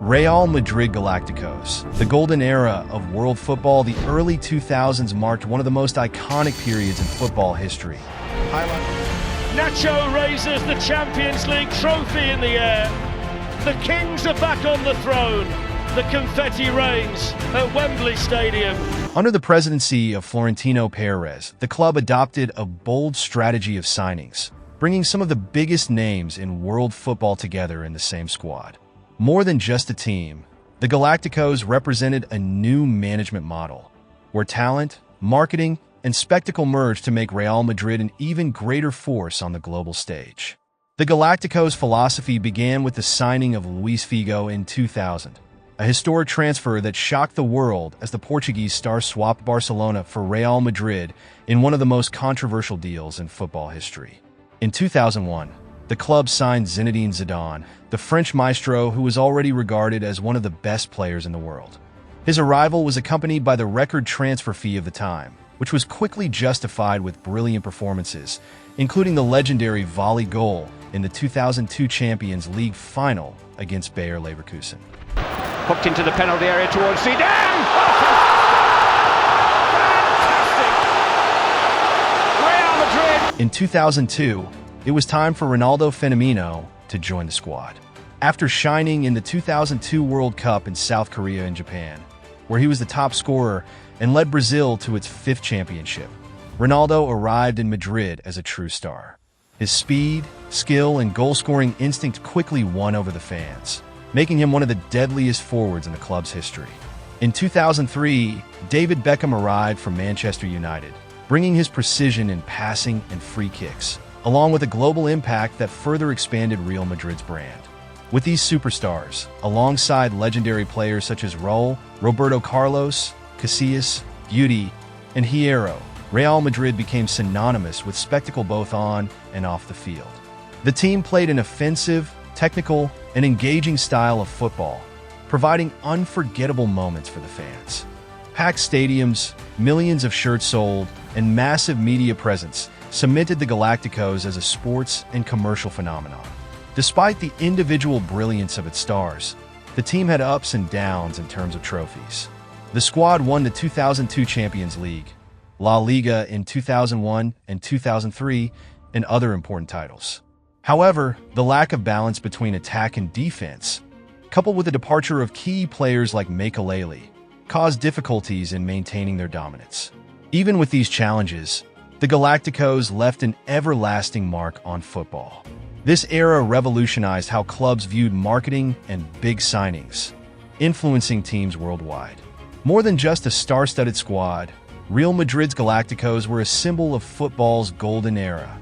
Real Madrid Galácticos. The golden era of world football, the early 2000s marked one of the most iconic periods in football history. Nacho raises the Champions League trophy in the air. The Kings are back on the throne. The confetti rains at Wembley Stadium. Under the presidency of Florentino Perez, the club adopted a bold strategy of signings, bringing some of the biggest names in world football together in the same squad. More than just a team, the Galácticos represented a new management model, where talent, marketing, and spectacle merged to make Real Madrid an even greater force on the global stage. The Galácticos' philosophy began with the signing of Luis Figo in 2000, a historic transfer that shocked the world as the Portuguese star swapped Barcelona for Real Madrid in one of the most controversial deals in football history. In 2001, the club signed Zinedine Zidane, the French maestro who was already regarded as one of the best players in the world. His arrival was accompanied by the record transfer fee of the time, which was quickly justified with brilliant performances, including the legendary volley goal in the 2002 Champions League final against Bayer Leverkusen. Hooked into the penalty area towards Zidane! Fantastic! Real Madrid! In 2002, it was time for Ronaldo Fenomeno to join the squad. After shining in the 2002 World Cup in South Korea and Japan, where he was the top scorer and led Brazil to its 5th championship, Ronaldo arrived in Madrid as a true star. His speed, skill, and goal-scoring instinct quickly won over the fans, making him one of the deadliest forwards in the club's history. In 2003, David Beckham arrived from Manchester United, bringing his precision in passing and free kicks, along with a global impact that further expanded Real Madrid's brand. With these superstars, alongside legendary players such as Raúl, Roberto Carlos, Casillas, Guti, and Hierro, Real Madrid became synonymous with spectacle both on and off the field. The team played an offensive, technical, and engaging style of football, providing unforgettable moments for the fans. Packed stadiums, millions of shirts sold, and massive media presence cemented the Galácticos as a sports and commercial phenomenon. Despite the individual brilliance of its stars, the team had ups and downs in terms of trophies. The squad won the 2002 Champions League, La Liga in 2001 and 2003, and other important titles. However, the lack of balance between attack and defense, coupled with the departure of key players like Makelele, caused difficulties in maintaining their dominance. Even with these challenges, the Galácticos left an everlasting mark on football. This era revolutionized how clubs viewed marketing and big signings, influencing teams worldwide. More than just a star-studded squad, Real Madrid's Galácticos were a symbol of football's golden era,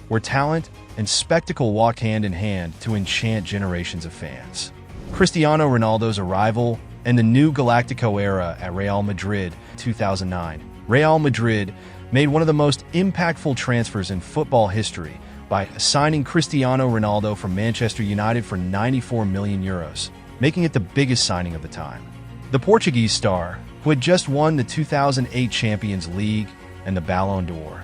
where talent and spectacle walked hand in hand to enchant generations of fans. Cristiano Ronaldo's arrival and the new Galáctico era at Real Madrid 2009. Real Madrid made one of the most impactful transfers in football history by signing Cristiano Ronaldo from Manchester United for €94 million, making it the biggest signing of the time. The Portuguese star, who had just won the 2008 Champions League and the Ballon d'Or,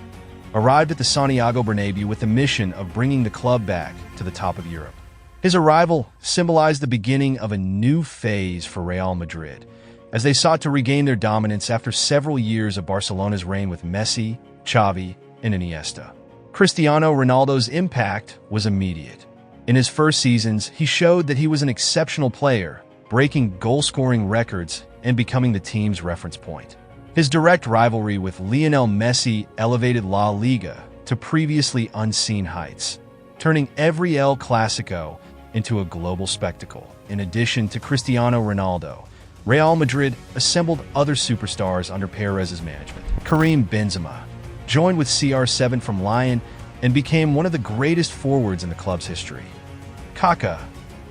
arrived at the Santiago Bernabéu with the mission of bringing the club back to the top of Europe. His arrival symbolized the beginning of a new phase for Real Madrid, as they sought to regain their dominance after several years of Barcelona's reign with Messi, Xavi, and Iniesta. Cristiano Ronaldo's impact was immediate. In his first seasons, he showed that he was an exceptional player, breaking goal-scoring records and becoming the team's reference point. His direct rivalry with Lionel Messi elevated La Liga to previously unseen heights, turning every El Clásico into a global spectacle. In addition to Cristiano Ronaldo, Real Madrid assembled other superstars under Perez's management. Karim Benzema joined with CR7 from Lyon and became one of the greatest forwards in the club's history. Kaká,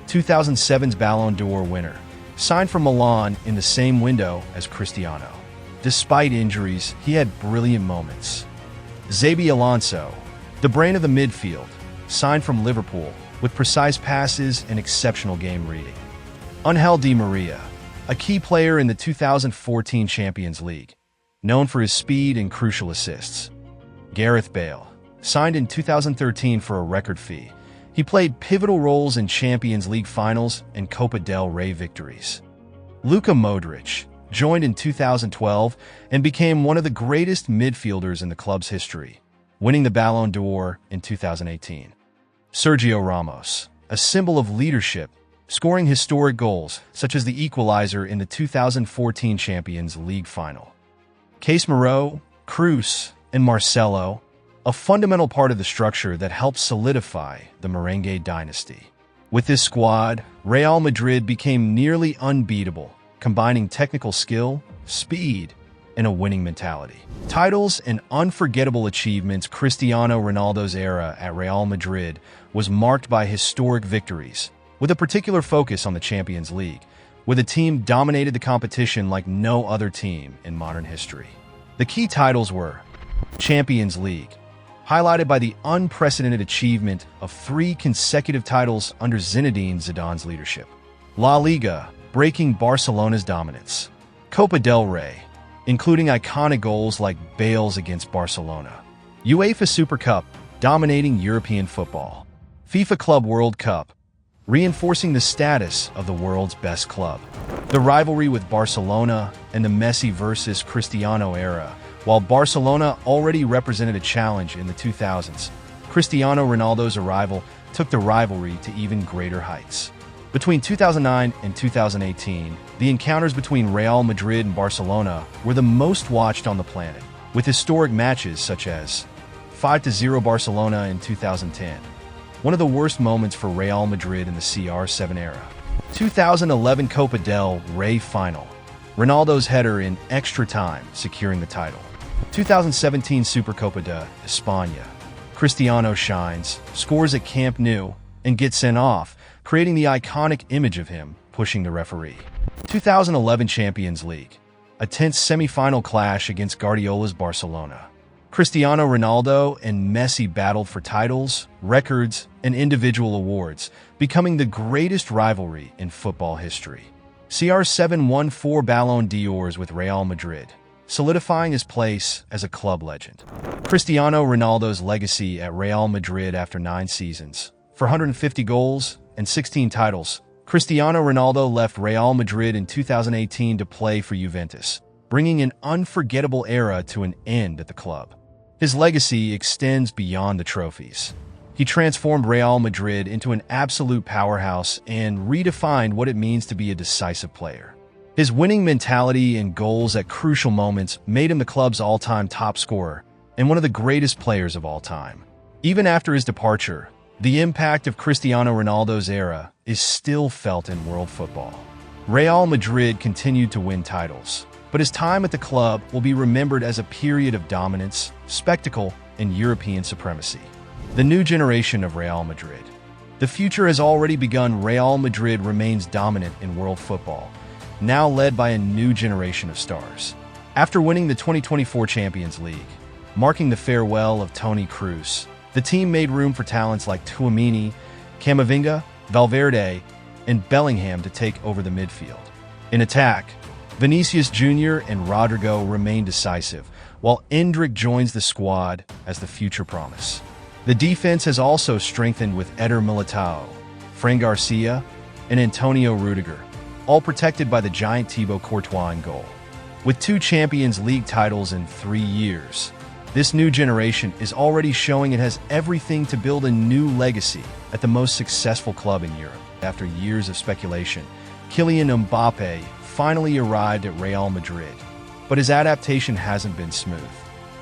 2007's Ballon d'Or winner, signed for Milan in the same window as Cristiano. Despite injuries, he had brilliant moments. Xabi Alonso, the brain of the midfield, signed from Liverpool with precise passes and exceptional game reading. Ángel Di María, a key player in the 2014 Champions League, known for his speed and crucial assists. Gareth Bale, signed in 2013 for a record fee, He played pivotal roles in Champions League finals and Copa del Rey victories. Luka Modric joined in 2012 and became one of the greatest midfielders in the club's history, winning the Ballon d'Or in 2018. Sergio Ramos, a symbol of leadership, scoring historic goals such as the equalizer in the 2014 Champions League final. Casemiro, Kroos, and Marcelo, a fundamental part of the structure that helped solidify the Merengue dynasty. With this squad, Real Madrid became nearly unbeatable, combining technical skill, speed, and a winning mentality. Titles and unforgettable achievements. Cristiano Ronaldo's era at Real Madrid was marked by historic victories, with a particular focus on the Champions League, where the team dominated the competition like no other team in modern history. The key titles were Champions League, highlighted by the unprecedented achievement of 3 consecutive titles under Zinedine Zidane's leadership. La Liga, breaking Barcelona's dominance. Copa del Rey, including iconic goals like Bale's against Barcelona. UEFA Super Cup, dominating European football. FIFA Club World Cup, reinforcing the status of the world's best club. The rivalry with Barcelona and the Messi versus Cristiano era. While Barcelona already represented a challenge in the 2000s, Cristiano Ronaldo's arrival took the rivalry to even greater heights. Between 2009 and 2018, the encounters between Real Madrid and Barcelona were the most watched on the planet, with historic matches such as 5-0 Barcelona in 2010, one of the worst moments for Real Madrid in the CR7 era. 2011 Copa del Rey final, Ronaldo's header in extra time securing the title. 2017 Supercopa de España, Cristiano shines, scores at Camp Nou, and gets sent off, creating the iconic image of him pushing the referee. 2011 Champions League, a tense semi-final clash against Guardiola's Barcelona. Cristiano Ronaldo and Messi battled for titles, records, and individual awards, becoming the greatest rivalry in football history. CR7 won 4 Ballon d'Ors with Real Madrid, solidifying his place as a club legend. Cristiano Ronaldo's legacy at Real Madrid after 9 seasons. For 150 goals and 16 titles, Cristiano Ronaldo left Real Madrid in 2018 to play for Juventus, bringing an unforgettable era to an end at the club. His legacy extends beyond the trophies. He transformed Real Madrid into an absolute powerhouse and redefined what it means to be a decisive player. His winning mentality and goals at crucial moments made him the club's all-time top scorer and one of the greatest players of all time. Even after his departure, the impact of Cristiano Ronaldo's era is still felt in world football. Real Madrid continued to win titles, but his time at the club will be remembered as a period of dominance, spectacle, and European supremacy. The new generation of Real Madrid. The future has already begun. Real Madrid remains dominant in world football, now led by a new generation of stars. After winning the 2024 Champions League, marking the farewell of Toni Kroos, the team made room for talents like Tchouaméni, Camavinga, Valverde, and Bellingham to take over the midfield. In attack, Vinicius Jr. and Rodrygo remain decisive, while Endrick joins the squad as the future promise. The defense has also strengthened with Eder Militao, Fran Garcia, and Antonio Rudiger, all protected by the giant Thibaut Courtois in goal. With 2 Champions League titles in 3 years, this new generation is already showing it has everything to build a new legacy at the most successful club in Europe. After years of speculation, Kylian Mbappé finally arrived at Real Madrid, but his adaptation hasn't been smooth.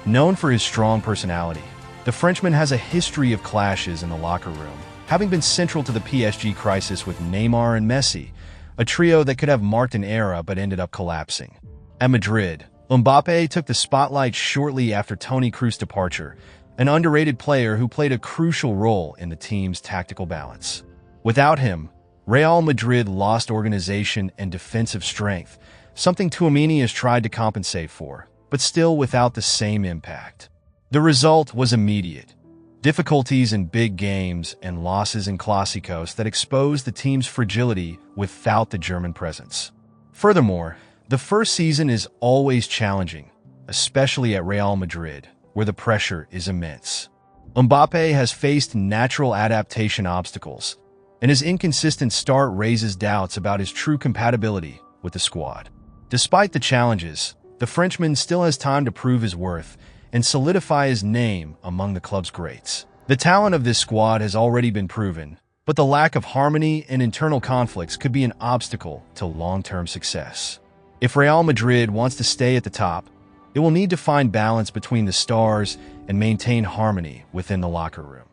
Known for his strong personality, the Frenchman has a history of clashes in the locker room, having been central to the PSG crisis with Neymar and Messi, a trio that could have marked an era but ended up collapsing. At Madrid, Mbappé took the spotlight shortly after Toni Kroos' departure, an underrated player who played a crucial role in the team's tactical balance. Without him, Real Madrid lost organization and defensive strength, something Tchouaméni has tried to compensate for, but still without the same impact. The result was immediate: difficulties in big games and losses in Clásicos that exposed the team's fragility without the German presence. Furthermore, the first season is always challenging, especially at Real Madrid, where the pressure is immense. Mbappe has faced natural adaptation obstacles, and his inconsistent start raises doubts about his true compatibility with the squad. Despite the challenges, the Frenchman still has time to prove his worth and solidify his name among the club's greats. The talent of this squad has already been proven, but the lack of harmony and internal conflicts could be an obstacle to long-term success. If Real Madrid wants to stay at the top, it will need to find balance between the stars and maintain harmony within the locker room.